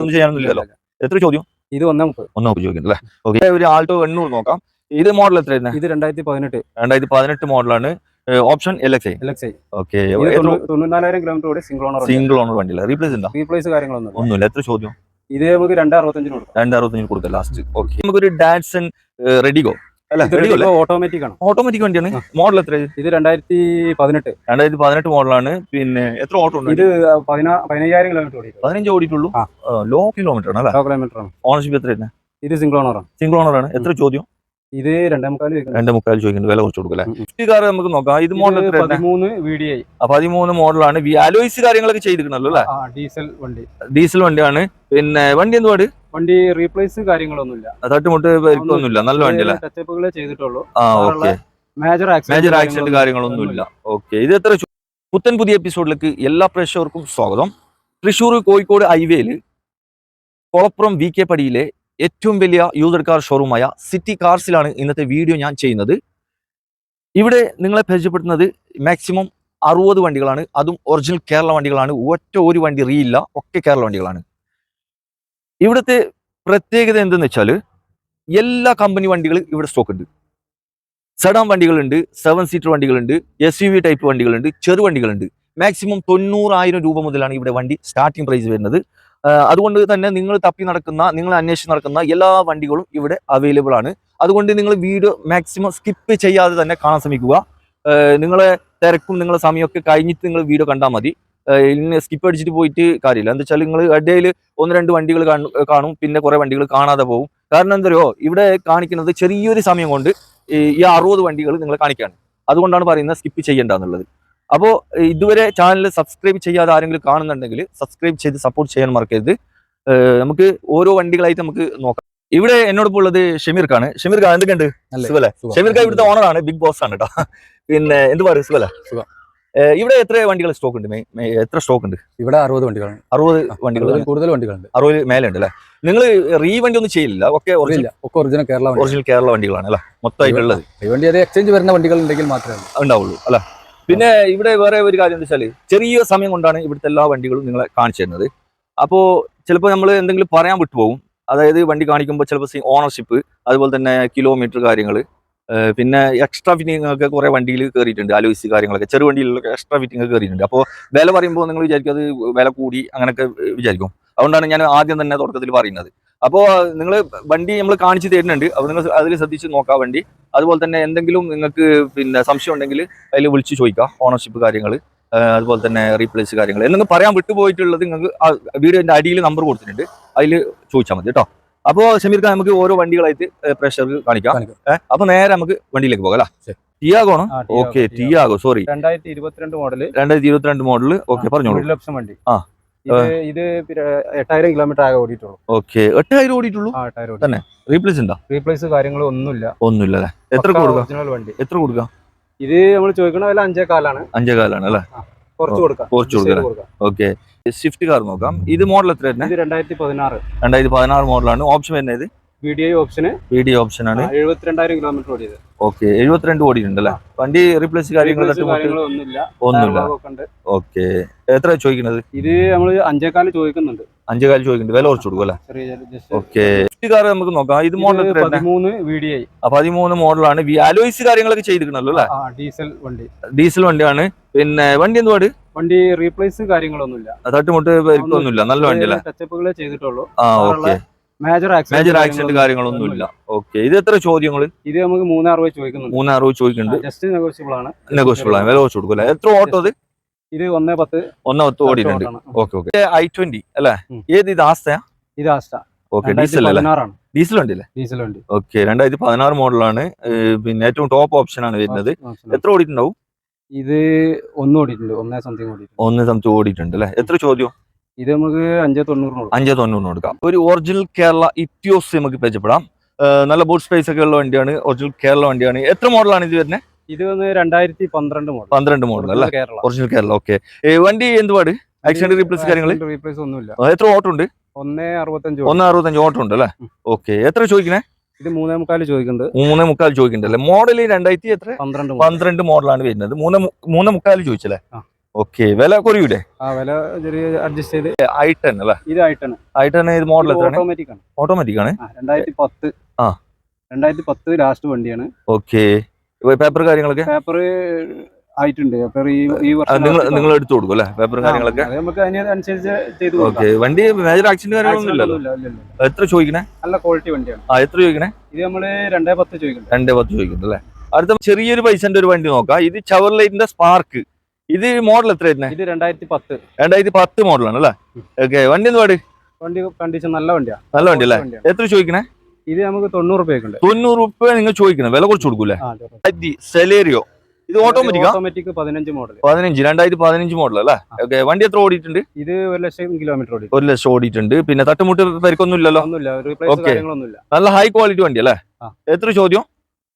ഒന്നും ചെയ്യാനൊന്നുമില്ലല്ലോ. എത്ര ചോദ്യം? ഇത് 1.30 ചോദിക്കുന്നുണ്ട് അല്ലേ? ഓക്കെ, ഒരു ആൾട്ടോ 800 നോക്കാം. ഇത് മോഡൽ എത്രയായിരുന്നു? ഇത് 2018 മോഡലാണ്. Option LXi. ഓക്കെ, 94,000 കിലോമീറ്റർ കൂടി സിംഗിൾ ഓണർ വണ്ടിയില്ല. റീപ്ലേസ് കാര്യങ്ങളൊന്നുമില്ല. എത്ര ചോദ്യം? ഇത് നമുക്ക് 2.65 കൊടുക്കാം ലാസ്റ്റ്. ഓക്കെ, നമുക്കൊരു ഡാറ്റ്സൺ റെഡിഗോ ഓട്ടോമാറ്റിക് വണ്ടിയാണ്. മോഡൽ എത്ര? ഇത് 2018 മോഡലാണ്. പിന്നെ എത്ര ഓട്ടോ ഉണ്ട്? ഇത് 15,000 കിലോമീറ്റർ 15 ഓടിയിട്ടുള്ളൂ. ലോ കിലോമീറ്റർ ആണ് അല്ലേ? ഓണർഷിപ്പ് എത്രയാണ്? ഇത് സിംഗിൾ ഓണറാണ്. എത്ര ചോദ്യം? ഇത് 2.25 ചോദിക്കുന്നത്. വില കുറച്ച് കൊടുക്കല്ലേ? കാർ നമുക്ക് നോക്കാം. ഇത് മോഡൽ 13 മോഡലാണ്. അലോയ്സ് കാര്യങ്ങളൊക്കെ ചെയ്തിരിക്കണല്ലോ അല്ലേ? ഡീസൽ വണ്ടിയാണ്. പിന്നെ വണ്ടി എന്തുപാട്? വണ്ടി റീപ്ലേസ് കാര്യങ്ങളൊന്നുമില്ല, തട്ടുമുട്ട് പരിക്കൊന്നുമില്ല. നല്ല വണ്ടിയല്ലേ? ടച്ചപ്പുകളെ ചെയ്തിട്ടുള്ളൂ. ഓക്കെ, മേജർ ആക്സിഡന്റ് കാര്യങ്ങളൊന്നുമില്ല. ഓക്കെ, ഇത് എത്ര? പുത്തൻ പുതിയ എപ്പിസോഡിലേക്ക് എല്ലാ പ്രേക്ഷകർക്കും സ്വാഗതം. തൃശ്ശൂർ കോഴിക്കോട് ഹൈവേയിൽ കൊളപ്പുറം VK പടിയിലെ ഏറ്റവും വലിയ യൂസർ കാർ ഷോറൂമായ സിറ്റി കാർസിലാണ് ഇന്നത്തെ വീഡിയോ ഞാൻ ചെയ്യുന്നത്. ഇവിടെ നിങ്ങളെ പരിചയപ്പെടുത്തുന്നത് മാക്സിമം 60 വണ്ടികളാണ്. അതും ഒറിജിനൽ കേരള വണ്ടികളാണ്. ഒറ്റ ഒരു വണ്ടി റീയില്ല, ഒക്കെ കേരള വണ്ടികളാണ്. ഇവിടുത്തെ പ്രത്യേകത എന്തെന്ന് വെച്ചാൽ എല്ലാ കമ്പനി വണ്ടികൾ ഇവിടെ സ്റ്റോക്ക് ഉണ്ട്. സെഡാൻ വണ്ടികളുണ്ട്, 7 സീറ്റർ വണ്ടികളുണ്ട്, SUV ടൈപ്പ് വണ്ടികളുണ്ട്, ചെറുവണ്ടികളുണ്ട്. മാക്സിമം 90,000 രൂപ മുതലാണ് ഇവിടെ വണ്ടി സ്റ്റാർട്ടിംഗ് പ്രൈസ് വരുന്നത്. അതുകൊണ്ട് തന്നെ നിങ്ങൾ നിങ്ങൾ അന്വേഷിച്ച് നടക്കുന്ന എല്ലാ വണ്ടികളും ഇവിടെ അവൈലബിൾ ആണ്. അതുകൊണ്ട് നിങ്ങൾ വീഡിയോ മാക്സിമം സ്കിപ്പ് ചെയ്യാതെ തന്നെ കാണാൻ ശ്രമിക്കുക. നിങ്ങളെ തിരക്കും നിങ്ങളെ സമയമൊക്കെ കഴിഞ്ഞിട്ട് നിങ്ങൾ വീഡിയോ കണ്ടാൽ മതി. ഇങ്ങനെ സ്കിപ്പ് അടിച്ചിട്ട് പോയിട്ട് കാര്യമില്ല. എന്താ വെച്ചാൽ നിങ്ങൾ ഇടയിൽ 1-2 വണ്ടികൾ കാണും, പിന്നെ കുറെ വണ്ടികൾ കാണാതെ പോകും. കാരണം എന്തോ ഇവിടെ കാണിക്കുന്നത് ചെറിയൊരു സമയം കൊണ്ട് ഈ 60 വണ്ടികൾ നിങ്ങൾ കാണിക്കുകയാണ്. അതുകൊണ്ടാണ് പറയുന്നത് സ്കിപ്പ് ചെയ്യേണ്ടെന്നുള്ളത്. അപ്പോൾ ഇതുവരെ ചാനൽ സബ്സ്ക്രൈബ് ചെയ്യാതെ ആരെങ്കിലും കാണുന്നുണ്ടെങ്കിൽ സബ്സ്ക്രൈബ് ചെയ്ത് സപ്പോർട്ട് ചെയ്യാൻ മറക്കരുത്. നമുക്ക് ഓരോ വണ്ടികളായിട്ട് നമുക്ക് നോക്കാം. ഇവിടെ എന്നോടൊപ്പം ഉള്ളത് ഷമീർ ഖാൻ. എന്തൊക്കെയുണ്ട്? സുഖല്ലേ? ഷമീർ ഖാൻ ഇവിടുത്തെ ഓണറാണ്, ബിഗ് ബോസ് ആണ് കേട്ടോ. പിന്നെ എന്ത് പറയും? സുഖല്ലേ? ഇവിടെ എത്ര വണ്ടികൾ സ്റ്റോക്ക് ഉണ്ട്? എത്ര സ്റ്റോക്ക് ഉണ്ട് ഇവിടെ? 60 വണ്ടികൾ. കൂടുതൽ വണ്ടികളുണ്ട്. 60 മേലെ ഉണ്ട് അല്ലേ? നിങ്ങൾ റീ വണ്ടി ഒന്നും ചെയ്യില്ല? ഒക്കെ ഒറിജിനൽ കേരള വണ്ടികളാണ് അല്ലേ മൊത്തമായിട്ടുള്ളത്? വണ്ടി എക്സ്ചേഞ്ച് വരുന്ന വണ്ടികൾ ഉണ്ടെങ്കിൽ മാത്രമേ ഉണ്ടാവുള്ളൂ അല്ലേ? പിന്നെ ഇവിടെ വേറെ ഒരു കാര്യം എന്താ വെച്ചാൽ ചെറിയ സമയം കൊണ്ടാണ് ഇവിടുത്തെ എല്ലാ വണ്ടികളും നിങ്ങളെ കാണിച്ചു തരുന്നത്. അപ്പോൾ ചിലപ്പോൾ നമ്മൾ എന്തെങ്കിലും പറയാൻ വിട്ടുപോകും. അതായത് വണ്ടി കാണിക്കുമ്പോൾ ചിലപ്പോൾ ഓണർഷിപ്പ്, അതുപോലെ തന്നെ കിലോമീറ്റർ കാര്യങ്ങൾ, പിന്നെ എക്സ്ട്രാ ഫിറ്റിംഗ് ഒക്കെ കുറെ വണ്ടിയിൽ കയറിയിട്ടുണ്ട്. അലോയ്സ് കാര്യങ്ങളൊക്കെ ചെറുവണ്ടിയിലൊക്കെ എക്സ്ട്രാ ഫിറ്റിംഗ് ഒക്കെ കയറിയിട്ടുണ്ട്. അപ്പോൾ വില പറയുമ്പോൾ നിങ്ങൾ വിചാരിക്കും അത് വില കൂടി അങ്ങനെയൊക്കെ വിചാരിക്കും. അതുകൊണ്ടാണ് ഞാൻ ആദ്യം തന്നെ തുടക്കത്തിൽ പറയുന്നത്. അപ്പോൾ നിങ്ങൾ വണ്ടി നമ്മൾ കാണിച്ചു തരുന്നുണ്ട്. അപ്പോൾ നിങ്ങൾ അതിൽ ശ്രദ്ധിച്ച് നോക്കാം വണ്ടി. അതുപോലെ തന്നെ എന്തെങ്കിലും നിങ്ങൾക്ക് പിന്നെ സംശയം ഉണ്ടെങ്കിൽ അതിൽ വിളിച്ച് ചോദിക്കാം. ഓണർഷിപ്പ് കാര്യങ്ങൾ, അതുപോലെ തന്നെ റീപ്ലേസ് കാര്യങ്ങൾ എന്തെങ്കിലും പറയാൻ വിട്ടുപോയിട്ടുള്ളത് നിങ്ങൾക്ക് വീഡിയോന്റെ അടിയിൽ നമ്പർ കൊടുത്തിട്ടുണ്ട്, അതിൽ ചോദിച്ചാൽ മതി കേട്ടോ. അപ്പോൾ ഷമീർ ഖാൻ നമുക്ക് ഓരോ വണ്ടികളായിട്ട് പ്രേക്ഷകർക്ക് കാണിക്കാം. അപ്പൊ നേരെ നമുക്ക് വണ്ടിയിലേക്ക് പോകാം അല്ലേ? ടിയാഗോ ആണ്. Okay, Tiago. Sorry, 2022 model. Okay, പറഞ്ഞോളൂ. വണ്ടി. ഇത് 8,000 കിലോമീറ്റർ ആകെ ഓടിയിട്ടുള്ളൂ. ഓക്കെ, 8,000 ഓടിയിട്ടുള്ളൂ തന്നെ. റീപ്ലേസ് കാര്യങ്ങൾ ഒന്നുമില്ല അല്ലേ? എത്ര കൊടുക്കാം? ഇത് നമ്മൾ ചോദിക്കണ വില 5,400 അല്ലേ? കുറച്ച് കൊടുക്കാം. ഓക്കെ, സ്വിഫ്റ്റ് കാർ നോക്കാം. ഇത് മോഡൽ എത്ര? 2016 മോഡലാണ്. ഓപ്ഷൻ വരുന്നത് VDI ഓപ്ഷൻ ആണ്. 72,000 കിലോമീറ്റർ ഓടിയത്. ഓക്കെ, 72 ഓടിയിട്ടുണ്ട് അല്ലേ? വണ്ടി റീപ്ലേസ് കാര്യങ്ങളൊന്നുമില്ല. ഓക്കെ, എത്ര ചോദിക്കുന്നത്? ഇത് നമ്മൾ 5,400 ചോദിക്കുന്നുണ്ട്. 5,400 ചോദിക്കുന്നുണ്ട്. വില കുറച്ച് കൊടുക്കും അല്ലേ? ഓക്കെ, സ്വിഫ്റ്റ് കാർ നമുക്ക് നോക്കാം. ഇത് മോഡൽ 13 VDI. 13 മോഡലാണ്. അലോയ്സ് കാര്യങ്ങളൊക്കെ ചെയ്തിരിക്കണല്ലോ അല്ലേ? ഡീസൽ വണ്ടിയാണ്. പിന്നെ വണ്ടി എന്തുപാട്? വണ്ടി റീപ്ലേസ് കാര്യങ്ങളൊന്നുമില്ല, തട്ടുമുട്ട് പരിക്കൊന്നുമില്ല. നല്ല വണ്ടിയല്ലേ? ടച്ചപ്പുകളെ ചെയ്തിട്ടുള്ളൂ. ഓക്കെ, മേജർ ആക്സിഡന്റ് കാര്യങ്ങളൊന്നുമില്ല. ഓക്കെ, ഇത് എത്ര ചോദ്യങ്ങൾ? ഇത് നമുക്ക് 360 ചോദിക്കുന്നുണ്ട്. ജസ്റ്റ് നെഗോഷ്യബിൾ ആണ്. വില കുറച്ച് കൊടുക്കും. എത്ര ഓട്ടോ? ഇത് 110 ഓടിയിട്ടുണ്ട്. ഓക്കെ, i20 അല്ലേ? ഏത്? ഇത് ആസ്ത. ഓക്കെ, ഡീസൽ വണ്ടി അല്ലേ? ഓക്കെ, 2016 മോഡലാണ്. പിന്നെ ഏറ്റവും ടോപ്പ് ഓപ്ഷൻ ആണ് വരുന്നത്. എത്ര ഓടിയിട്ടുണ്ടാവും? ഇത് 1 സംതിങ് ഓടിയിട്ടുണ്ട് അല്ലേ? എത്ര ചോദ്യം? ഇത് നമുക്ക് 590 കൊടുക്കാം. ഒരു ഒറിജിനൽ കേരള ഇറ്റിയോസ് നമുക്ക് പരിചയപ്പെടാം. നല്ല ബൂട്ട് സ്പേസ് ഒക്കെ ഉള്ള വണ്ടിയാണ്. ഒറിജിനൽ കേരള വണ്ടിയാണ്. എത്ര മോഡലാണ് ഇത് വരുന്നത്? ഇത് 2012 മോഡൽ അല്ലേ? ഒറിജിനൽ കേരള. ഓക്കെ, വണ്ടി എന്തുപാട്? ആക്സിഡന്റ് റീപ്ലേസ് കാര്യങ്ങൾ? ഒന്നുമില്ല. എത്ര ഓട്ടോ ഉണ്ട്? 165 ഓട്ടോ ഉണ്ട് അല്ലേ? ഓക്കെ, എത്ര ചോദിക്കണേ? ഇത് 3.25 ചോദിക്കുന്നുണ്ട്. 3.25 ചോദിക്കുന്നുണ്ട് അല്ലേ? മോഡൽ 2012 മോഡലാണ് വരുന്നത്. 3.25 ചോദിച്ചല്ലേ? ഓക്കെ വില കുറയൂലേ? ആ വില ചെറിയ അഡ്ജസ്റ്റ് ചെയ്ത്. i10 അല്ലേ? ഇത് i10. i10 ഇത് മോഡൽ എത്രയാണ്? ഓട്ടോമാറ്റിക് ആണ്. ഓട്ടോമാറ്റിക് ആണ്. 2010. ആ 2010 ലാസ്റ്റ് വണ്ടിയാണ്. ഓക്കെ. പേപ്പർ കാര്യങ്ങളൊക്കെ പേപ്പർ ആയിട്ടുണ്ട്. പേപ്പർ ഈ വർഷം നിങ്ങൾ എടുത്തു കൊടുക്കും അല്ലേ? പേപ്പർ കാര്യങ്ങളൊക്കെ നമുക്ക് അതിനനുസരിച്ച് ചെയ്തു കൊടുക്കാം. ഓക്കെ. വണ്ടി മേജർ ആക്സിഡന്റ് കാര്യങ്ങളൊന്നും ഇല്ലല്ലോ? എത്ര ചോദിക്കണേ? നല്ല ക്വാളിറ്റി വണ്ടിയാണ്. എത്ര ചോദിക്കണേ? ഇത് നമ്മള് 210 ചോദിക്കുന്നുണ്ട്. 210 ചോദിക്കുന്നുണ്ട് അല്ലേ? അടുത്ത ചെറിയൊരു പൈസന്റെ ഒരു വണ്ടി നോക്കാം. ഇത് ചവർലൈറ്റിന്റെ സ്പാർക്ക്. ഇത് മോഡൽ എത്ര വരുന്നത്? ഇത് 2010. 2010 മോഡലാണ് അല്ലേ? ഓക്കെ. വണ്ടി എന്ത് പാട്? വണ്ടി കണ്ടീഷൻ നല്ല വണ്ടിയാണ്. നല്ല വണ്ടി അല്ലേ? എത്ര ചോദിക്കണേ? ഇത് നമുക്ക് 90 രൂപയ്ക്കുണ്ട്. 90 രൂപ നിങ്ങൾ ചോദിക്കണം. വില കുറച്ച് കൊടുക്കൂലേ? സെലേറിയോ. ഇത് ഓട്ടോമാറ്റിക് 15 മോഡൽ. 2015 മോഡൽ അല്ലേ? ഓക്കെ. വണ്ടി എത്ര ഓടിയിട്ടുണ്ട്? ഇത് 1,00,000 കിലോമീറ്റർ ഓടി. 1,00,000 ഓടിയിട്ടുണ്ട്. പിന്നെ തട്ടുമുട്ട് പരിക്കൊന്നും ഇല്ലല്ലോ? ഒന്നുമില്ല. റീപ്ലേസ് കാര്യങ്ങളൊന്നുമില്ല. നല്ല ഹൈ ക്വാളിറ്റി വണ്ടി അല്ലേ? എത്ര ചോദ്യം?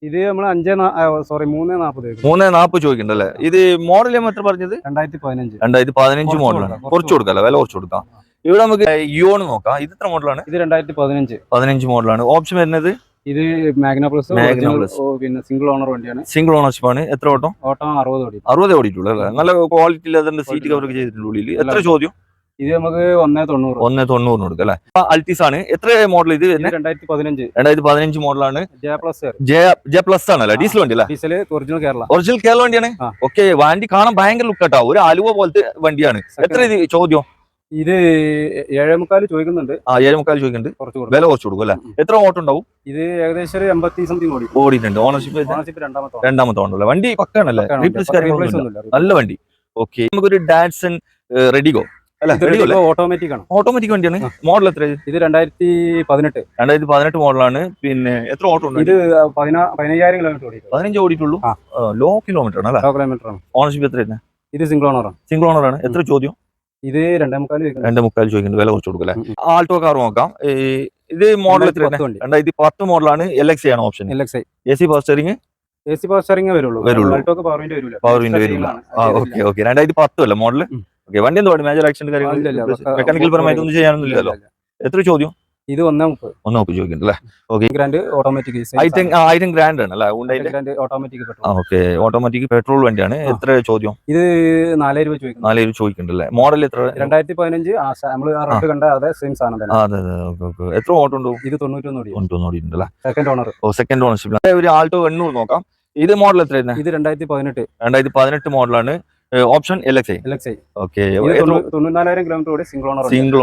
ഇത് നമ്മൾ 340 ചോദിക്കണ്ടല്ലേ? ഇത് മോഡൽ എത്ര പറഞ്ഞത്? 2015 മോഡലാണ്. കുറച്ച് കൊടുക്കാം, വില കുറച്ച് കൊടുക്കാം. ഇവിടെ നമുക്ക് ഇയോൺ നോക്കാം. ഇത് എത്ര മോഡലാണ്? ഇത് 2015 മോഡലാണ്. ഓപ്ഷൻ വരുന്നത് ഇത് മാഗ്ന പ്ലസ്. പിന്നെ സിംഗിൾ ഓണർ വണ്ടിയാണ്. സിംഗിൾ ഓണർഷിപ്പ് ആണ്. എത്ര ഓട്ടം? 60 ഓടിയിട്ടുള്ളൂ അല്ലേ? നല്ല ക്വാളിറ്റി അതിന്റെ സീറ്റ് കവർ ചെയ്തിട്ടുണ്ട് ഉള്ളിൽ. എത്ര ചോദ്യം? ഇത് നമുക്ക് 190 കൊടുക്കാം അല്ലേ? അൾട്ടിസ് ആണ്. എത്ര മോഡൽ? ഇത് 2015 മോഡലാണ്. ജെ പ്ലസ് ആണല്ലേ? ഡീസൽ വണ്ടി അല്ലേ? ഡീസൽ ഒറിജിനൽ കേരള വണ്ടിയാണ്. ഓക്കെ. വണ്ടി കാണാൻ ഭയങ്കര ലുക്ക് കേട്ടോ. ഒരു ആലുവ പോലത്തെ വണ്ടിയാണ്. എത്ര ഇത് ചോദ്യം? ഇത് 7.25 ചോദിക്കുന്നുണ്ട്. 7.25 ചോദിക്കുന്നുണ്ട്. വില കുറച്ച് കൊടുക്കും അല്ലേ? എത്ര ഓട്ടം ഉണ്ടാവും? ഇത് ഏകദേശം 80 സംതിങ് ഓടിയിട്ടുണ്ട്. ഓണർഷിപ്പ് രണ്ടാമത്തെ ഓണല്ലേ? വണ്ടി പക്കാണല്ലേ? നല്ല വണ്ടി. ഓക്കെ. നമുക്കൊരു ഡാറ്റ്സൺ റെഡിഗോ ഓട്ടോമാറ്റിക് ആണ്. ഓട്ടോമാറ്റിക് വണ്ടിയാണ്. മോഡൽ എത്ര? ഇത് 2018 മോഡലാണ്. പിന്നെ എത്ര ഓട്ടം ഉണ്ട്? ഇത് 15,000 കിലോമീറ്റർ ഓടി. 15 ഓടിയിട്ടുള്ളൂ. ലോ കിലോമീറ്റർ ആണ് അല്ലേ? ഓണർഷിപ്പ് എത്ര? ഇത് സിംഗിൾ ഓണർ ആണ്. എത്ര ചോദ്യം? ഇത് 2.25 ചോദിക്കുന്നുണ്ട്. വില കുറച്ച് കൊടുക്കും അല്ലേ? ആൾട്ടോ കാർ നോക്കാം. ഇത് മോഡൽ എത്ര? 2010 മോഡലാണ്. LXI ആണ് ഓപ്ഷൻ. AC പവർ സ്റ്റിയറിംഗ് വരുള്ളൂ. പവർ വിൻഡോ വരില്ല. ഓക്കെ. 2010 അല്ലേ മോഡൽ? ഓക്കെ. വണ്ടി എന്ത് പാട്? മേജർ ആക്സിഡന്റ് കാര്യങ്ങൾ മെക്കാനിക്കൽ പരമായിട്ടൊന്നും ചെയ്യാനൊന്നുമില്ലല്ലോ? എത്ര ചോദ്യം? ഇത് 1.30 ചോദിക്കുന്നുണ്ട് അല്ലേ? ഓക്കെ. Grand automatic. 1000 ഗ്രാൻഡ് ആണ് അല്ലേ? ഓട്ടോമാറ്റിക് പെട്രോൾ വണ്ടിയാണ്. എത്ര ചോദ്യം? ഇത് 4,000 രൂപ ചോദിക്കുന്നു. 4,000 ചോദിക്കുന്നുണ്ടല്ലേ? മോഡൽ എത്ര? 2015 നമ്മൾ കണ്ട അതേ സെയിം സാധനം തന്നെ. അതെ. എത്ര ഓട്ടം ഉണ്ടോ? ഇത് 91 ഓടിയിട്ടുണ്ടല്ലേ? Second owner. ഒരു ആൾട്ടോ 800 നോക്കാം. ഇത് മോഡൽ എത്ര? ഇത് 2018 മോഡലാണ്. Option LXI. ഓക്കെ. 94,000 കിലോമീറ്റർ ഓടി. സിംഗിൾ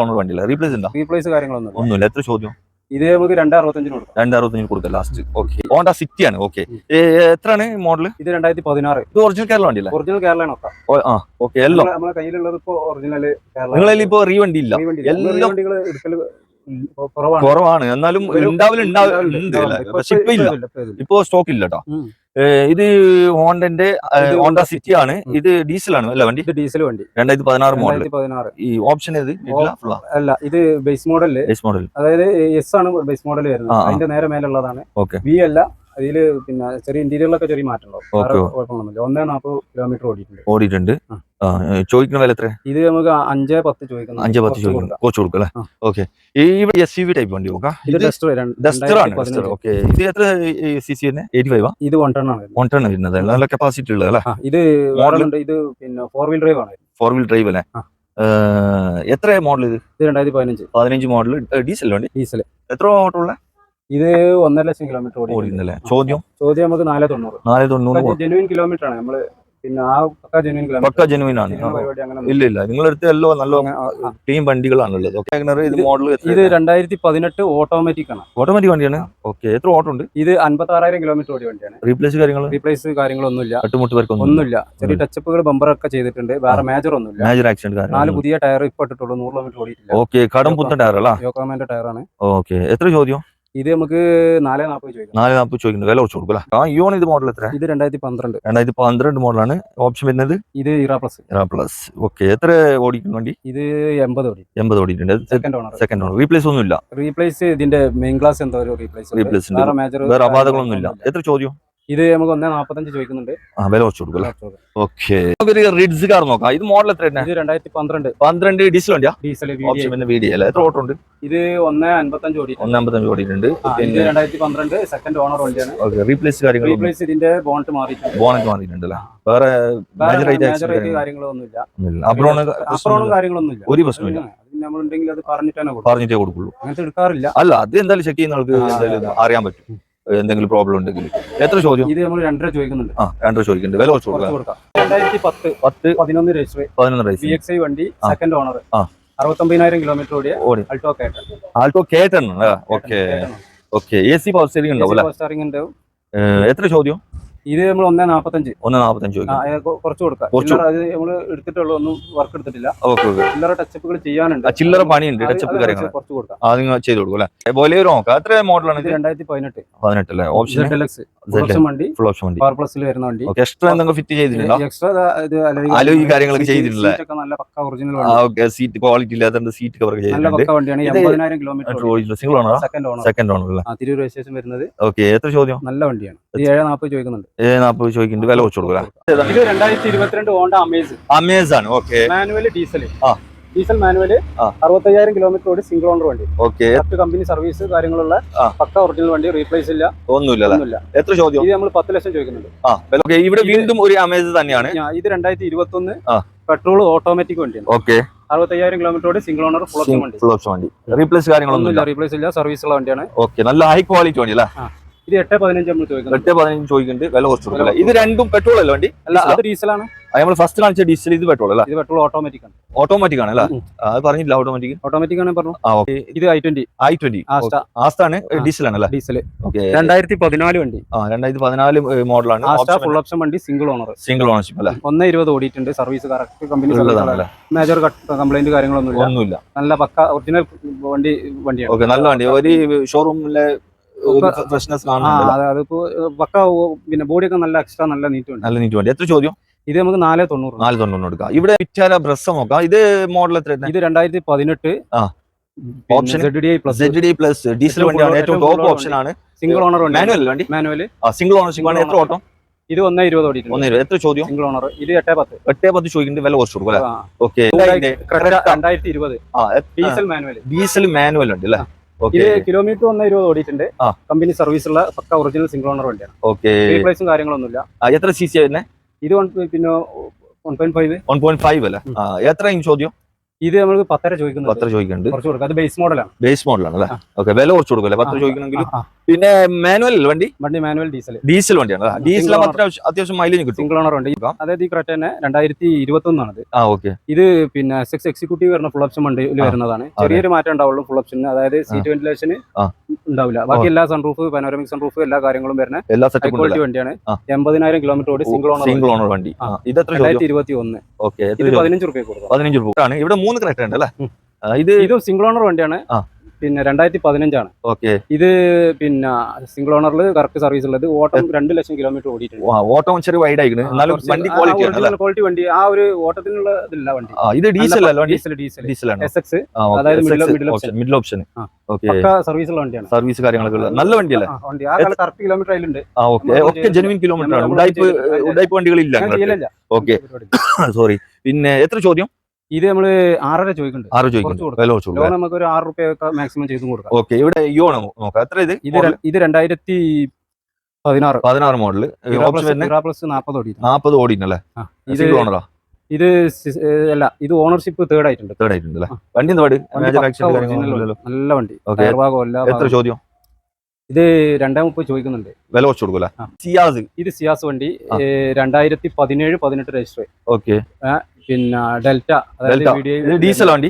ഓണർ വണ്ടിയില്ല. റീപ്ലേസ് കാര്യങ്ങളൊന്നുമില്ല. എത്ര ചോദ്യം? ഇത് നമുക്ക് 265 കൊടുക്കാം ലാസ്റ്റ്. ഓക്കെ. ഹോണ്ട സിറ്റി ആണ്. ഓക്കെ. എത്രയാണ് മോഡൽ? ഇത് 2016. ഇത് ഒറിജിനൽ കേരള വണ്ടിയില്ല? ഒറിജിനൽ കേരള. ഓക്കെ. എല്ലോ നമ്മളെ കയ്യിലുള്ളത് ഇപ്പോ ഒറിജിനൽ കേരള. നിങ്ങളിൽ ഇപ്പൊ റീ വണ്ടി ഇല്ല? എല്ലാം കുറവാണ്. എന്നാലും ഉണ്ടാവില്ല. പക്ഷെ ഇപ്പൊ സ്റ്റോക്ക് ഇല്ല കേട്ടോ. ഇത് ഹോണ്ടന്റെ ഹോണ്ട സിറ്റി ആണ്. ഇത് ഡീസൽ ആണ് അല്ല വണ്ടി? ഡീസൽ വണ്ടി. 2016 മോഡൽ. ഈ ഓപ്ഷൻ ഏത്? അല്ല, ഇത് ബേസ് മോഡൽ. അതായത് S ആണ് ബേസ് മോഡൽ വരുന്നത്. അതിന്റെ നേരെ മേലുള്ളതാണ്. V അല്ല. അതില് പിന്നെ ചെറിയ ഇന്റീരിയറിലൊക്കെ ചെറിയ മാറ്റം ഉണ്ടാവും. 140 കിലോമീറ്റർ ഓടിയിട്ടുണ്ട്. ചോദിക്കുന്ന വില എത്ര? ഇത് നമുക്ക് 5.10 ചോദിക്കുന്നു. 5.10 ചോദിക്കുന്നു. കുറച്ച് കൊടുക്കും അല്ലേ? ഓക്കെ. ഇവിടെ SUV ടൈപ്പ് വണ്ടി നോക്കാം. ഇത് ഡസ്റ്റർ ആണ്. ഓക്കെ. ഇത് എത്ര CC തന്നെ? 85? ഇത് 110 ആണ്. 110 വരുന്നത്. നല്ല കപ്പാസിറ്റി ഉള്ളത് അല്ലേ? ഇത് മോഡൽ ഉണ്ട്. ഇത് പിന്നെ 4-wheel ഡ്രൈവ് ആണ്. 4-wheel ഡ്രൈവ് അല്ലേ? എത്ര മോഡൽ? ഇത് 2015 മോഡൽ. ഡീസൽ വണ്ടി. ഡീസൽ. എത്ര ഓട്ടം ഉള്ള? ഇത് 1.5 കിലോമീറ്റർ ഓടിക്കുന്നല്ലേ? ചോദ്യം നമുക്ക് 490. ജെനുവിൻ കിലോമീറ്റർ ആണ്. നമ്മള് പിന്നെ പക്ക ജെനുവിൻ ആണ്. ഇല്ല നിങ്ങളടുത്ത് എല്ലോ നല്ല ക്ലീൻ വണ്ടികളാണുള്ളത്. ഇത് മോഡൽ ഇത് 2018 ഓട്ടോമാറ്റിക് ആണ്. ഓട്ടോമാറ്റിക് വണ്ടിയാണ്. ഓക്കെ. എത്ര ഓട്ടം ഉണ്ട്? ഇത് 56,000 കിലോമീറ്റർ ഓടിയ വണ്ടിയാണ്. റീപ്ലേസ് കാര്യങ്ങളൊന്നുമില്ല. ഒന്നുമില്ല. ചെറിയ ടച്ചപ്പുകൾ ബമ്പറൊക്കെ ചെയ്തിട്ടുണ്ട്. വേറെ മേജർ ഒന്നുമില്ല. മേജർ ആക്സിഡന്റ് 4 പുതിയ ടയർ ഇപ്പൊ ഇട്ടിട്ടുള്ളൂ. 100 കിലോമീറ്റർ ഓടിയിട്ടില്ല. ഓക്കെ. കടം പുത്തൻ ടയർ അല്ല? യോക്കോമാന്റെ ടയറാണ്. ഓക്കെ. എത്ര ചോദ്യം? ഇത് നമുക്ക് 4.40 ചോദിക്കുന്നത്. വില കുറച്ച് കൊടുക്കും. ഇയോൺ ഇത് മോഡൽ എത്ര? ഇത് 2012 മോഡലാണ്. ഓപ്ഷൻ വരുന്നത് ഇത് ഇറ പ്ലസ്. ഓക്കെ. എത്ര ഓടിക്കുന്ന വണ്ടി? ഇത് 80 ഓടിയിട്ടുണ്ട്. Second owner. റീപ്ലേസ് ഒന്നും ഇല്ല. റീപ്ലേസ് ഇതിന്റെ മെയിൻ ക്ലാസ് എന്തോ റീപ്ലേസ്. വേറെ അപാധകളൊന്നും ഇല്ല. എത്ര ചോദ്യം? ഇത് നമുക്ക് 1.45 ചോദിക്കുന്നുണ്ട്. വില കുറച്ച് കൊടുക്കും അല്ലേ? ഓക്കെ, റിഡ്സ് കാർ നോക്കാം. ഇത് മോഡൽ എത്ര? ഇത് 2012 12 ഡീസൽ വണ്ടിയാ? ഡീസൽ ഓപ്ഷൻ പിന്നെ VDI അല്ലേ? എത്ര ഓട്ടം ഉണ്ട്? ഇത് 1.55 ഓടി. 1.55 ഓടിയിട്ടുണ്ട്. ഇത് 2012 സെക്കൻഡ് ഓണർ വണ്ടിയാണ്. ഓക്കെ, റീപ്ലേസ് കാര്യങ്ങൾ? റീപ്ലേസ് ഇതിന്റെ ബോണറ്റ് മാറിയിട്ടുണ്ട്. ബോണറ്റ് മാറിയിട്ടുണ്ട് അല്ലേ? വേറെ മേജർ കാര്യങ്ങളൊന്നുമില്ല. അപ്രോണും കാര്യങ്ങളൊന്നുമില്ല. ഒരു പ്രശ്നമില്ല. നമ്മളുണ്ടെങ്കിൽ അത് പറഞ്ഞിട്ടേ കൊടുക്കുള്ളൂ. അങ്ങനത്തെ എടുക്കാറില്ല. അല്ല, അത് എന്തായാലും ചെക്ക് ചെയ്യുന്ന ആൾക്ക് എന്തായാലും അറിയാൻ പറ്റും എന്തെങ്കിലും പ്രോബ്ലം ഉണ്ടെങ്കിൽ. എത്ര ചോദ്യം? ഇത് നമ്മൾ 2.5 ചോദിക്കുന്നുണ്ട്. 2.5 ചോദിക്കുന്നുണ്ട്. വില കുറച്ച് കൊടുക്കാം. 2010 11 രജിസ്റ്റർ 11 റേസ് VXI വണ്ടി സെക്കൻഡ് ഓണർ 69,000 കിലോമീറ്റർ ഓടി. Alto K ten. Okay, AC power steering ഉണ്ടാവും അല്ലേ? സ്റ്റാറിംഗ് ഉണ്ടാവും. എത്ര ചോദ്യം? ഇത് നമ്മൾ 1.45 ചോദിക്കും. കുറച്ച് കൊടുക്കാം. അത് നമ്മൾ എടുത്തിട്ടുള്ള ഒന്നും വർക്ക് എടുത്തിട്ടില്ല. ചില്ലറ ടച്ചപ്പുകൾ ചെയ്യാനുണ്ട്. ചില്ലറ പണിയുണ്ട്, ടച്ചപ്പ് കാര്യങ്ങൾ കുറച്ച് കൊടുക്കാം. അത് നിങ്ങൾ ചെയ്ത് കൊടുക്കും അല്ലേ? ബൊലേറോ നോക്കാം. എത്ര മോഡലാണ്? 2018 അല്ലേ? ഓപ്ഷൻ വണ്ടി, ഫുൾ ഓപ്ഷൻ വണ്ടി, പവർ പ്ലസിൽ വരുന്ന വണ്ടി. എക്സ്ട്രാ എന്തെങ്കിലും ഫിറ്റ് ചെയ്തിട്ടുണ്ടോ? എക്സ്ട്രാ അലോയ് കാര്യങ്ങളൊക്കെ ചെയ്തിട്ടില്ല. നല്ല പക്ക ഒറിജിനൽ സീറ്റ് ക്വാളിറ്റി ഇല്ലാത്ത സീറ്റ് കവർ നല്ല പക്ക വണ്ടിയാണ്. 80,000 kilometre single owner? Second owner അല്ലേ? തിരൂർ രജിസ്ട്രേഷൻ വരുന്നത്. ഓക്കെ, എത്ര ചോദ്യം? നല്ല വണ്ടിയാണ്. 7.40 ചോദിക്കുന്നുണ്ട്. 7.40 ചോദിക്കുന്നുണ്ട്. വില കുറച്ച് കൊടുക്കാം. ഇത് 2022 ഹോണ്ട അമേസാണ്. Okay, manual diesel manual 65,000 kilometre ഓടി സിംഗിൾ ഓണർ വണ്ടി. ഓക്കെ, കമ്പനി സർവീസ് കാര്യങ്ങളുള്ള പക്ക ഒറിജിനൽ വണ്ടി. റീപ്ലേസ് ഇല്ല, ഒന്നുമില്ല. എത്ര ചോദ്യം? ഇത് നമ്മൾ 10 ലക്ഷം ചോദിക്കുന്നുണ്ട്. ഇവിടെ വീണ്ടും ഒരു അമേസ് തന്നെയാണ്. ഇത് 2021 പെട്രോൾ ഓട്ടോമാറ്റിക് വണ്ടിയാണ്. ഓക്കെ, 65,000 കിലോമീറ്റർ ഓടി സിംഗിൾ ഓണർ ഫുൾ ഓപ്ഷൻ വണ്ടി. റീപ്ലേസ് കാര്യങ്ങളൊന്നുമില്ല. റീപ്ലേസ് ഇല്ല, സർവീസ് ഉള്ള വണ്ടിയാണ്. ഓക്കെ, നല്ല ഹൈ ക്വാളിറ്റി വണ്ടി അല്ലേ? ഇത് 8.15 നമ്മൾ ചോദിക്കുന്നത്. 8.15 ചോദിക്കുന്നുണ്ട്. വില കുറച്ച് കൊടുക്കില്ല. ഇത് രണ്ടും പെട്രോൾ അല്ലേ വണ്ടി? അല്ല, അത് ഡീസലാണ്. നമ്മൾ ഫസ്റ്റ് കാണിച്ച ഡീസൽ, ഇത് പെട്രോൾ അല്ല? ഇത് പെട്രോൾ ഓട്ടോമാറ്റിക് ആണ്. ഓട്ടോമാറ്റിക് ആണ് അല്ലേ? അത് പറഞ്ഞില്ല. ഓട്ടോമാറ്റിക് ആണ് പറഞ്ഞു. ഇത് i20 ആസ്താണ്. ഡീസൽ ആണല്ലേ? ഡീസൽ 2014 വണ്ടി. 2014 മോഡലാണ്. ഫുൾ ഓപ്ഷൻ വണ്ടി, സിംഗിൾ ഓണർഷിപ്പ് അല്ലേ? 1.20 ഓടിയിട്ടുണ്ട്. Service correct company major complaint കാര്യങ്ങളൊന്നുമില്ല. നല്ല പക്ക ഒറിജിനൽ വണ്ടിയാണ്. ഓക്കെ, നല്ല വണ്ടി. ഒരു ഷോറൂമിലെ ഫ്രഷ്നെസ് കാണുന്നുണ്ട്. അതിപ്പോ പക്ക പിന്നെ ബോഡിയൊക്കെ നല്ല എക്സ്ട്രാ നല്ല നീറ്റ് വണ്ടി. എത്ര ചോദ്യം? ഇത് നമുക്ക് 4.90 എടുക്കാം. ഇവിടെ വിറ്റാല ബ്രസ് നോക്കാം. ഇത് മോഡൽ എത്ര? ഇത് 2018 ഓപ്ഷൻ ZDI പ്ലസ് ഡീസൽ വണ്ടിയാണ്. ഏറ്റവും ടോപ്പ് ഓപ്ഷൻ ആണ്. സിംഗിൾ ഓണർ വണ്ടി. മാനുവൽ സിംഗിൾ ഓണർഷിപ്പ് ആണ്. എത്ര ഓട്ടം? ഇത് 1.20 ഓടിയിട്ടുണ്ട്. 1.20. എത്ര ചോദ്യം? Single owner. ഇത് 8.10 ചോദിക്കുന്നുണ്ട്. വില കുറച്ച് കൊടുക്കും അല്ലേ? ഓക്കെ, 2020 ഡീസൽ മാനുവൽ ഉണ്ട് അല്ലേ? ഇത് കിലോമീറ്റർ 1.20 ഓടിയിട്ടുണ്ട്. കമ്പനി സർവീസ് ഉള്ള പക്ക ഒറിജിനൽ സിംഗിൾ ഓണർ വണ്ടിയാണ്. ഓക്കെ, റീപ്ലേസും കാര്യങ്ങളൊന്നുമില്ല. എത്ര CC വരുന്നത്? ഇത് പിന്നെ 1.5 അല്ലേ? എത്ര ചോദ്യം? ഇത് നമുക്ക് 10 ചോദിക്കുന്നുണ്ട്. കുറച്ച് കൊടുക്കാം. അത് ബേസ് മോഡലാണ്. അല്ലേ? ഓക്കെ, വില കുറച്ച് കൊടുക്കും അല്ലേ? 10 ചോദിക്കണമെങ്കിൽ. പിന്നെ മാനുവൽ വണ്ടി മാനുവൽ ഡീസൽ വണ്ടിയാണ്. ഡീസൽ അത്യാവശ്യം മൈലേജ് കിട്ടും. സിംഗിൾ ഓണർ വണ്ടി. അതായത് ഈ ക്രെറ്റ തന്നെ 2021 ആണ്. ഓക്കെ, ഇത് പിന്നെ SX എക്സിക്യൂട്ടീവ് വരുന്ന ഫുൾ ഓപ്ഷൻ വണ്ടിയിൽ വരുന്നതാണ്. ചെറിയൊരു മാറ്റം ഉണ്ടാവുള്ളൂ ഫുൾ ഓപ്ഷന്. അതായത് സീറ്റ് വെന്റിലേഷൻ ഉണ്ടാവില്ല. ബാക്കി എല്ലാ സൺറൂഫ്, പനോരമിക് സൺറൂഫ് എല്ലാ കാര്യങ്ങളും വരുന്ന ക്വാളിറ്റി വണ്ടിയാണ്. 80,000 കിലോമീറ്റർ ഓടി സിംഗിൾ ഓണർ വണ്ടി. ഇത് 2021. ഓക്കെ, 15 രൂപ കൊടുക്കും. 15 രൂപ ആണ്. ഇവിടെ 3 ക്രെറ്റ ഉണ്ട് അല്ലേ? ഇത് സിംഗിൾ ഓണർ വണ്ടിയാണ്. പിന്നെ 2015 ആണ്. ഓക്കെ, ഇത് പിന്നെ സിംഗിൾ ഓണറിൽ കറക്റ്റ് സർവീസ് ഉള്ളത്. ഓട്ടം 2 ലക്ഷം കിലോമീറ്റർ ഓടിയിട്ടുണ്ട്. ഓട്ടം ചെറിയ വൈഡ് ആയിരിക്കും. വണ്ടി ക്വാളിറ്റി വണ്ടി. ആ ഒരു ഓട്ടത്തിനുള്ള ഇതില്ല വണ്ടി. ഇത് ഡീസൽ അല്ല? ഡീസലാണ്. SX അതായത് മിഡിൽ ഓപ്ഷൻ. സർവീസ് ഉള്ള വണ്ടിയാണ്. സർവീസ് കാര്യങ്ങളൊക്കെ നല്ല വണ്ടിയല്ലേ? വണ്ടി ആ കറക്റ്റ് കിലോമീറ്റർ അതിലുണ്ട്. ഓക്കെ, ജെനുവിൻ കിലോമീറ്റർ ആണ്. ഉഡായ്പ വണ്ടികളില്ല. Okay, sorry. പിന്നെ എത്ര ചോദ്യം? ഇത് നമ്മള് 6.5 ചോദിക്കുന്നുണ്ട്. നമുക്ക് ഒരു 6 രൂപ മാക്സിമം ചെയ്ത് കൊടുക്കാം. ഓക്കെ, ഇവിടെ യോണോ നോക്കാം. എത്ര? ഇത് 2016 മോഡല്. പ്ലസ് 40 ഓടിയിട്ടല്ലേ? ഇത് അല്ല, ഇത് ഓണർഷിപ്പ് തേർഡ് ആയിട്ടുണ്ട്. വണ്ടി നല്ല വണ്ടി. എത്ര ചോദ്യം? ഇത് 2.30 ചോദിക്കുന്നുണ്ട്. വില കുറച്ച് കൊടുക്കൂല. ഇത് സിയാസ് വണ്ടി 2017-18 രജിസ്റ്റർ. ഓക്കെ, പിന്നെ ഡെൽറ്റ ഡീസലാണ്.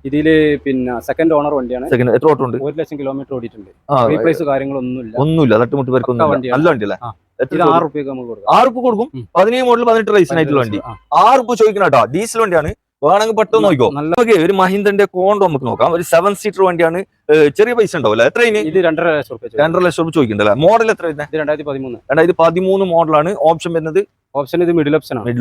ഇതില് പിന്നെ സെക്കൻഡ് ഓണർ വണ്ടിയാണ്. എത്ര ഓട്ടം ഉണ്ട്? 1 ലക്ഷം കിലോമീറ്റർ ഓടിയിട്ടുണ്ട്. റീപ്ലേസ് കാര്യങ്ങളൊന്നുമില്ല. തട്ടുമുട്ട് പേർക്കൊന്നും നല്ല വണ്ടിയല്ലേ? 6 രൂപയ്ക്ക് നമുക്ക് കൊടുക്കാം. 6 രൂപ കൊടുക്കും. 17 മോഡൽ 18 റേസിനായിട്ടുള്ള വണ്ടി. 6 രൂപ ചോദിക്കണം കേട്ടോ. ഡീസൽ വണ്ടിയാണ്. വേണമെങ്കിൽ പെട്ടെന്ന് നോക്കിക്കോ. നമുക്ക് ഒരു മഹീന്ദ്രന്റെ കോണ്ടോ നമുക്ക് നോക്കാം. ഒരു 7 സീറ്റർ വണ്ടിയാണ്. ചെറിയ പൈസ ഉണ്ടാവില്ല. എത്ര? ഇത് 2.5 ലക്ഷം രൂപ ചോദിക്കണ്ടല്ലേ? മോഡൽ എത്ര? 2013 മോഡലാണ്. ഓപ്ഷൻ വരുന്നത് ഇത് മിഡിൽ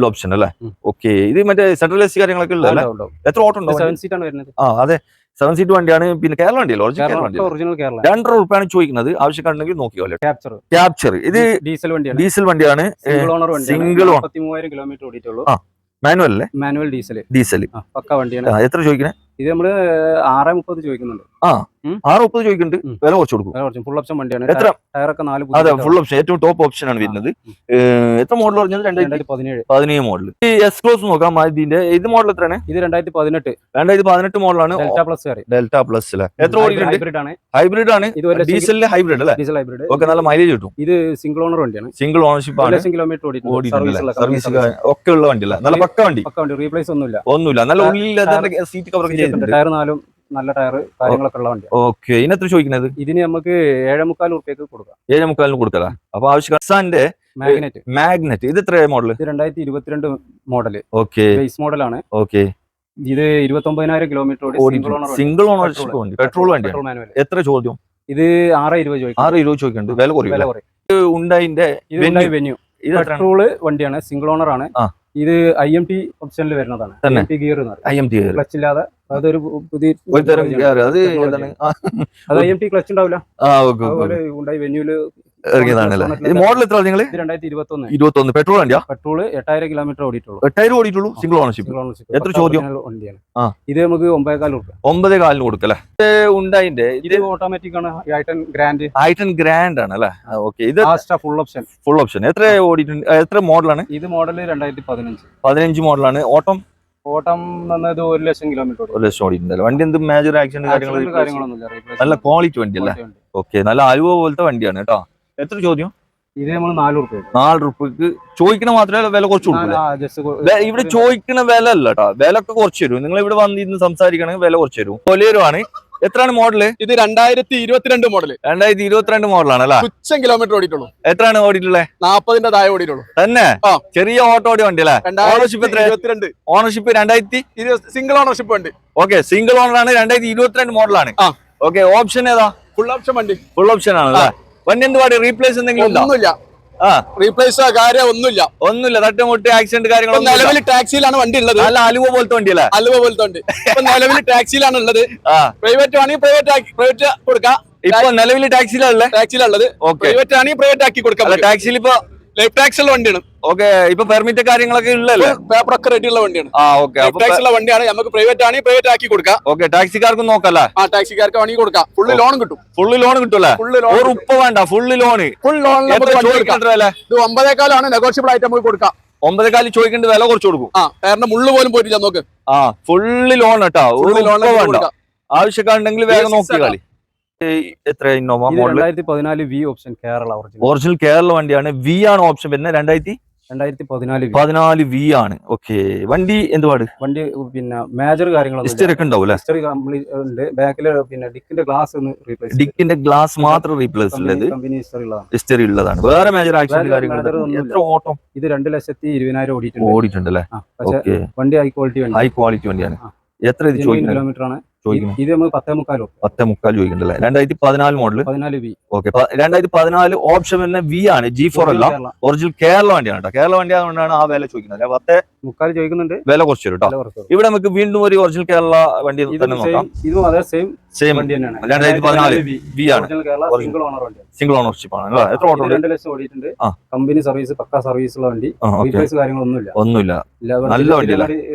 ഓപ്ഷൻ അല്ലേ? ഓക്കെ, ഇത് മറ്റേ സെൻട്രൽ AC കാര്യങ്ങളൊക്കെ ഉള്ളതല്ലേ? എത്ര ഓട്ടം ഉണ്ടോ? 7 സീറ്റ് ആണ് വരുന്നത്. അതെ, 7 സീറ്റ് വണ്ടിയാണ്. പിന്നെ കേരള വണ്ടിയല്ലോ, ഒറിജിനൽ കേരള വണ്ടി. ഒറിജിനൽ കേരള. 2.5 രൂപയാണ് ചോദിക്കുന്നത്. ആവശ്യക്കാരുണ്ടെങ്കിൽ നോക്കിയോളൂ. ക്യാപ്ചർ ഇത് ഡീസൽ വണ്ടിയാണ്. ഡീസൽ വണ്ടിയാണ്. സിംഗിൾ ഓണർ വണ്ടിയാണ്. സിംഗിൾ 33,000 കിലോമീറ്റർ ഓടിയിട്ടുള്ളൂ. മാനുവൽ അല്ലേ? മാനുവൽ ഡീസൽ പക്ക വണ്ടിയാണ്. എത്ര ചോദിക്കണേ? ഇത് നമ്മള് 6.30 ചോദിക്കുന്നുണ്ട്. 6.30 ചോദിക്കുന്നുണ്ട്. വില കുറച്ച് കൊടുക്കും. ഫുൾ ഓപ്ഷൻ വണ്ടിയാണ്. എത്ര? ടയറൊക്കെ 4. അതെ, ഫുൾ ഓപ്ഷൻ, ഏറ്റവും ടോപ്പ് ഓപ്ഷൻ ആണ് വരുന്നത്. എത്ര മോഡൽ പറഞ്ഞത്? 2017 മോഡൽ. ഈ എസ് ക്രോസ് നോക്കാം. ഇതിന്റെ ഇത് മോഡൽ എത്രയാണ്? ഇത് 2018 മോഡലാണ്. ഡെൽറ്റ പ്ലസ് അല്ലേ? എത്ര ഓടിയിട്ടുണ്ട്? ഹൈബ്രിഡ് ആണ്. ഡീസലിന്റെ ഹൈബ്രിഡ് അല്ലേ? Diesel hybrid. ഓക്കെ, നല്ല മൈലേജ് കിട്ടും. ഇത് സിംഗിൾ ഓണർ വണ്ടിയാണ്. സിംഗിൾ ഓണർഷിപ്പ് ആണ്. കിലോമീറ്റർ സർവീസ് ഒക്കെ ഉള്ള വണ്ടി അല്ല? നല്ല പക്ക വണ്ടി. റീപ്ലേസ് ഒന്നുമില്ല. നല്ല ഉള്ളിൽ സീറ്റ് കവർ ചെയ്തിട്ടുണ്ട്. ടയർ 4 നല്ല ടയർ കാര്യങ്ങളൊക്കെ ഉള്ള വണ്ടി. ഓക്കെ, ഇതിനെത്ര ചോദിക്കുന്നത്? ഇതിന് നമുക്ക് 7.25 റുപ്യക്ക് കൊടുക്കാം. 7.25 കൊടുക്കാം. അപ്പൊ ആവശ്യക്കാരുടെ മാഗ്നറ്റ് ഇത് എത്ര മോഡൽ? ഇത് 2022 മോഡൽ. ഓക്കെ, ബേസ് മോഡലാണ്. ഓക്കെ, ഇത് 29,000 കിലോമീറ്റർ സിംഗിൾ ഓണർഷിപ്പ് വണ്ടി, പെട്രോൾ വണ്ടിയാണ്. എത്ര ചോദ്യം? ഇത് 6.20 ചോദിക്കുന്നുണ്ട്. വില കുറയും. ഉണ്ടായിന്റെ വെന്യൂ പെട്രോള് വണ്ടിയാണ്. സിംഗിൾ ഓണർ ആണ്. ഇത് IMT ഓപ്ഷനിൽ വരുന്നതാണ്. ഗിയർ ക്ലച്ച് ഇല്ലാതെ. അതൊരു പുതിയ IMT ക്ലച്ച് ഉണ്ടാവില്ല. ഉണ്ടായി വെന്യൂല് ഇറങ്ങിയതാണല്ലേ? മോഡൽ എത്ര? നിങ്ങൾ 2021 പെട്രോൾ വണ്ടിയാ? പെട്രോൾ 8,000 കിലോമീറ്റർ ഓടിയിട്ടുള്ളൂ. 8,000 ഓടിയിട്ടുള്ളൂ. Single ownership. എത്ര ചോദ്യം? ഇത് നമുക്ക് 9.25 റുപ്യ. 9.25 കൊടുക്കല്ലേ? ഉണ്ടായിന്റെ ഇത് ഓട്ടോമാറ്റിക് ആണ്. i10 ഗ്രാൻഡ് ആണ് അല്ലേ? ഓക്കെ, ഇത് ഫുൾ ഓപ്ഷൻ. എത്ര ഓടിയിട്ടുണ്ട്? എത്ര മോഡലാണ്? ഇത് മോഡൽ 2015 മോഡലാണ്. ഓട്ടം വന്നത് 1,00,000 കിലോമീറ്റർ. 1,00,000 ഓടിയിട്ടുണ്ടല്ലോ. വണ്ടി എന്ത് മേജർ ആക്സിഡന്റ് കാര്യങ്ങളൊന്നുമില്ല. നല്ല ക്വാളിറ്റി വണ്ടി അല്ലേ? ഓക്കെ, നല്ല അലുവ പോലത്തെ വണ്ടിയാണ് കേട്ടോ. എത്ര ചോദ്യം? ഇത് നമ്മൾ 4 റുപ്യ. 4 റുപ്യക്ക് ചോദിക്കണ മാത്രമേ വില കുറച്ച് കൊടുക്കില്ല. ഇവിടെ ചോദിക്കണ വില അല്ല കേട്ടോ, വില ഒക്കെ കുറച്ച് തരും. നിങ്ങൾ ഇവിടെ വന്നിരുന്ന് സംസാരിക്കണമെങ്കിൽ വില കുറച്ച് തരും. പൊലേരുമാണ്. എത്രയാണ് മോഡല്? ഇത് 2022 മോഡല്. 2022 മോഡലാണ് അല്ലേ? തുച്ഛം കിലോമീറ്റർ ഓടിയിട്ടുള്ളൂ. എത്രയാണ് ഓടിയിട്ടുള്ളത്? 40ന്റെ താഴെ ഓടിയിട്ടുള്ളൂ. തന്നെ? ചെറിയ ഓട്ടോ ഓടി വണ്ടി അല്ലേ? ഓണർഷിപ്പ് എത്ര? 22. ഓണർഷിപ്പ് 2020 സിംഗിൾ ഓണർഷിപ്പ് വണ്ടി. ഓക്കെ, സിംഗിൾ ഓണർ ആണ്. 2022 മോഡലാണ്. ഓക്കെ, ഓപ്ഷൻ ഏതാ? ഫുൾ ഓപ്ഷൻ വണ്ടി. ഫുൾ ഓപ്ഷൻ ആണല്ലേ? വണ്ടി എന്ത് പാടി? റീപ്ലേസ് എന്തെങ്കിലും ഒന്നുമില്ല. റീപ്ലേസ് കാര്യം ഒന്നുമില്ല. തട്ടുമുട്ടി ആക്സിഡന്റ് കാര്യങ്ങളൊന്നും. നിലവിൽ ടാക്സിയിലാണ് വണ്ടി ഉള്ളത്. നല്ല അലുവ പോലത്തെ വണ്ടി അല്ലേ? അലുവ പോലത്തെ വണ്ടി. ഇപ്പൊ നിലവിൽ ടാക്സിയിലാണ് ഉള്ളത്. പ്രൈവറ്റ് ആണെങ്കിൽ പ്രൈവറ്റ് കൊടുക്കാം. ഇപ്പൊ നിലവിൽ ടാക്സിയിലുള്ളത്. പ്രൈവറ്റ് ആണെങ്കിൽ പ്രൈവറ്റ് ആക്കി കൊടുക്കാം. ടാക്സിയിൽ ഇപ്പൊ ലൈഫ് ടാക്സ് ഉള്ള വണ്ടിയാണ്. ഓക്കെ, ഇപ്പൊ പെർമിറ്റ് കാര്യങ്ങളൊക്കെ ഉള്ളല്ലേ? പേപ്പറൊക്കെ റെഡി ഉള്ള വണ്ടിയാണ്. ടാക്സ് ഉള്ള വണ്ടിയാണ്. നമുക്ക് പ്രൈവറ്റ് ആണെങ്കിൽ പ്രൈവറ്റ് ആക്കി കൊടുക്കാം. ഓക്കെ, ടാക്സിക്കാർക്കും നോക്കല്ലേ? ടാക്സിക്കാർക്ക് വേണമെങ്കിൽ കൊടുക്കാം. ഫുള്ള് ലോൺ കിട്ടും. ഫുള്ള് ലോൺ കിട്ടൂല്ലേ? ഒരു ഉപ്പ വേണ്ട, ഫുള്ള് ലോണ്. Full loan. ഇത് 9.25 നെഗോഷ്യബിൾ ആയിട്ട് നമുക്ക് കൊടുക്കാം. 9.25 ചോദിക്കേണ്ട വില കുറച്ച് കൊടുക്കും. ടയറിന്റെ മുള്ളു പോലും പോയിട്ടില്ല. നോക്ക്, ഫുള്ള് ലോൺ കേട്ടോ. ആവശ്യക്കാരുണ്ടെങ്കിൽ വേഗം നോക്കി കളി. എത്ര Innova model? 2014 V option Kerala. Original Kerala വണ്ടിയാണ്. വി ആണ് ഓപ്ഷൻ വരുന്നത്. 2014 വി ആണ്. ഓക്കെ, വണ്ടി എന്തുപാട്? വണ്ടി പിന്നെ മേജർ കാര്യങ്ങളൊന്നും ഹിസ്റ്ററി ഒക്കെ ഉണ്ടാവും അല്ലേ? ഹിസ്റ്ററി കംപ്ലീറ്റ് ഉണ്ട്. ബാക്കില് പിന്നെ ഡിക്കിന്റെ ഗ്ലാസ് ഒന്ന് റീപ്ലേസ്. ഡിക്കിന്റെ ഗ്ലാസ് മാത്രം റീപ്ലേസ് ഉള്ളത്. ഹിസ്റ്ററി ഉള്ളതാണ്. വേറെ മേജർ ആക്സിഡന്റ് കാര്യങ്ങൾ. എത്ര ഓട്ടം? ഇത് 2,20,000 ഓടിയിട്ടുണ്ടല്ലേ? വണ്ടി ഹൈ ക്വാളിറ്റി വണ്ടിയാണ്. എത്ര ഇത് ചോദിക്കുന്നത്? കിലോമീറ്റർ ആണ്. ഇത് നമുക്ക് 10.25 ചോദിക്കണ്ടല്ലേ? 2014 മോഡൽ. 14 വി. ഓക്കെ, 2014 ഓപ്ഷൻ തന്നെ വി ആണ്. G4 അല്ല, ഒറിജിനൽ കേരള വണ്ടിയാണ് കേട്ടോ. കേരള വണ്ടി ആയതുകൊണ്ടാണ് ആ വില ചോദിക്കുന്നത്. 10.25 ചോദിക്കുന്നുണ്ട്. വില കുറച്ച് തരും കേട്ടോ. ഇവിടെ നമുക്ക് വീണ്ടും ഒരു ഒറിജിനൽ കേരള വണ്ടി തന്നെ നോക്കാം. സെയിം വണ്ടി തന്നെയാണ്. 2014 വി ആണ്. സിംഗിൾ ഓണർഷിപ്പ് ആണ്. എത്ര ഓട്ടോ? 2 ലക്ഷം ഓടിയിട്ടുണ്ട്. കമ്പനി സർവീസ്, പക്കാ സർവീസ് ഉള്ള വണ്ടി. റീപ്ലേസ് കാര്യങ്ങളൊന്നുമില്ല. നല്ല വണ്ടി.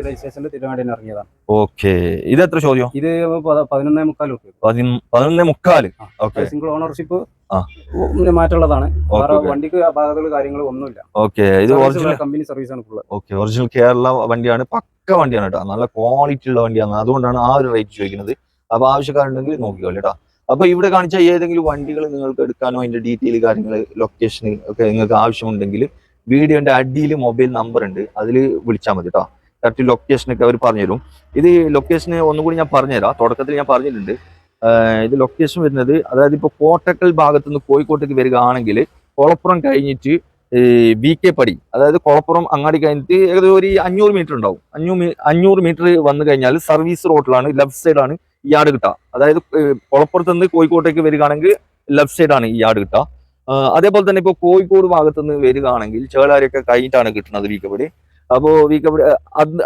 രജിസ്ട്രേഷനിൽ തിരുവനന്തപുരം ഇറങ്ങിയതാണ്. ഓക്കെ, ഇത് എത്ര ചോദ്യം? ഇത് 11.25 റുപ്യ. 11.25. ഓക്കെ, സിംഗിൾ ഓണർഷിപ്പ് മാറ്റുള്ളതാണ്. വണ്ടിക്ക് അപാകതകൾ കാര്യങ്ങളും ഒന്നുമില്ല. ഓക്കെ, ഇത് ഒറിജിനൽ കമ്പനി സർവീസ് ആണ് ഫുള്ള്. ഓക്കെ, ഒറിജിനൽ കേരള വണ്ടിയാണ്. പക്ക വണ്ടിയാണ് കേട്ടോ. നല്ല ക്വാളിറ്റി ഉള്ള വണ്ടിയാണ്. അതുകൊണ്ടാണ് ആ ഒരു റേറ്റ് ചോദിക്കുന്നത്. അപ്പൊ ആവശ്യക്കാരുണ്ടെങ്കിൽ നോക്കിക്കോളൂ കേട്ടോ. അപ്പൊ ഇവിടെ കാണിച്ച ഏതെങ്കിലും വണ്ടികൾ നിങ്ങൾക്ക് എടുക്കാനോ അതിന്റെ ഡീറ്റെയിൽ കാര്യങ്ങൾ ലൊക്കേഷൻ ഒക്കെ നിങ്ങൾക്ക് ആവശ്യമുണ്ടെങ്കിൽ വീഡിയോന്റെ അടിയിൽ മൊബൈൽ നമ്പർ ഉണ്ട്, അതിൽ വിളിച്ചാൽ മതി കേട്ടോ. കറക്റ്റ് ലൊക്കേഷനൊക്കെ അവർ പറഞ്ഞുതരും. ഇത് ലൊക്കേഷന് ഒന്നുകൂടി ഞാൻ പറഞ്ഞുതരാം. തുടക്കത്തിൽ ഞാൻ പറഞ്ഞിട്ടുണ്ട്. ഇത് ലൊക്കേഷൻ വരുന്നത്, അതായത് ഇപ്പോൾ കോട്ടക്കൽ ഭാഗത്തു നിന്ന് കോഴിക്കോട്ടേക്ക് വരികയാണെങ്കിൽ കൊളപ്പുറം കഴിഞ്ഞിട്ട് VK പടി, അതായത് കൊളപ്പുറം അങ്ങാടി കഴിഞ്ഞിട്ട് ഏകദേശം ഒരു 500 മീറ്റർ ഉണ്ടാവും. 500 മീറ്റർ വന്നു കഴിഞ്ഞാൽ സർവീസ് റോഡിലാണ്, ലെഫ്റ്റ് സൈഡാണ് ഈ യാർഡ് കിട്ടുക. അതായത് കൊളപ്പുറത്ത് നിന്ന് കോഴിക്കോട്ടേക്ക് വരികയാണെങ്കിൽ ലെഫ്റ്റ് സൈഡാണ് ഈ യാർഡ് കിട്ടുക. അതേപോലെ തന്നെ ഇപ്പോൾ കോഴിക്കോട് ഭാഗത്തുനിന്ന് വരികയാണെങ്കിൽ ചേളാരിയൊക്കെ കഴിഞ്ഞിട്ടാണ് കിട്ടുന്നത് VK പടി. അപ്പോ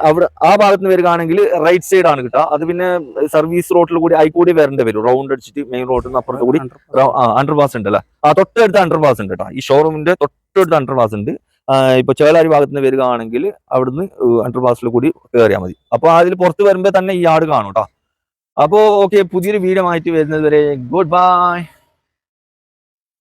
അവിടെ ആ ഭാഗത്ത് നിന്ന് വരികയാണെങ്കിൽ റൈറ്റ് സൈഡ് ആണ് കിട്ടുക. അത് പിന്നെ സർവീസ് റോഡിൽ കൂടി ആയിക്കൂടി വരേണ്ടി വരും. റൗണ്ട് അടിച്ചിട്ട് മെയിൻ റോഡിൽ നിന്ന് അപ്പുറത്ത് കൂടി അണ്ടർ പാസ് ഉണ്ട് അല്ലേ? തൊട്ടടുത്ത് അണ്ടർ പാസ് ഉണ്ട് കേട്ടോ. ഈ ഷോറൂമിന്റെ തൊട്ടടുത്ത് അണ്ടർ പാസ് ഉണ്ട്. ഇപ്പൊ ചേളാരി ഭാഗത്ത് നിന്ന് വരികയാണെങ്കിൽ അവിടുന്ന് അണ്ടർ പാസിൽ കൂടി കയറിയാൽ മതി. അപ്പൊ അതിൽ പുറത്ത് വരുമ്പോ തന്നെ ഈ യാർഡ് കാണും കേട്ടോ. അപ്പോ ഓക്കെ, പുതിയൊരു വീഡിയോ ആയിട്ട് വരുന്നത് വരെ ഗുഡ് ബൈ.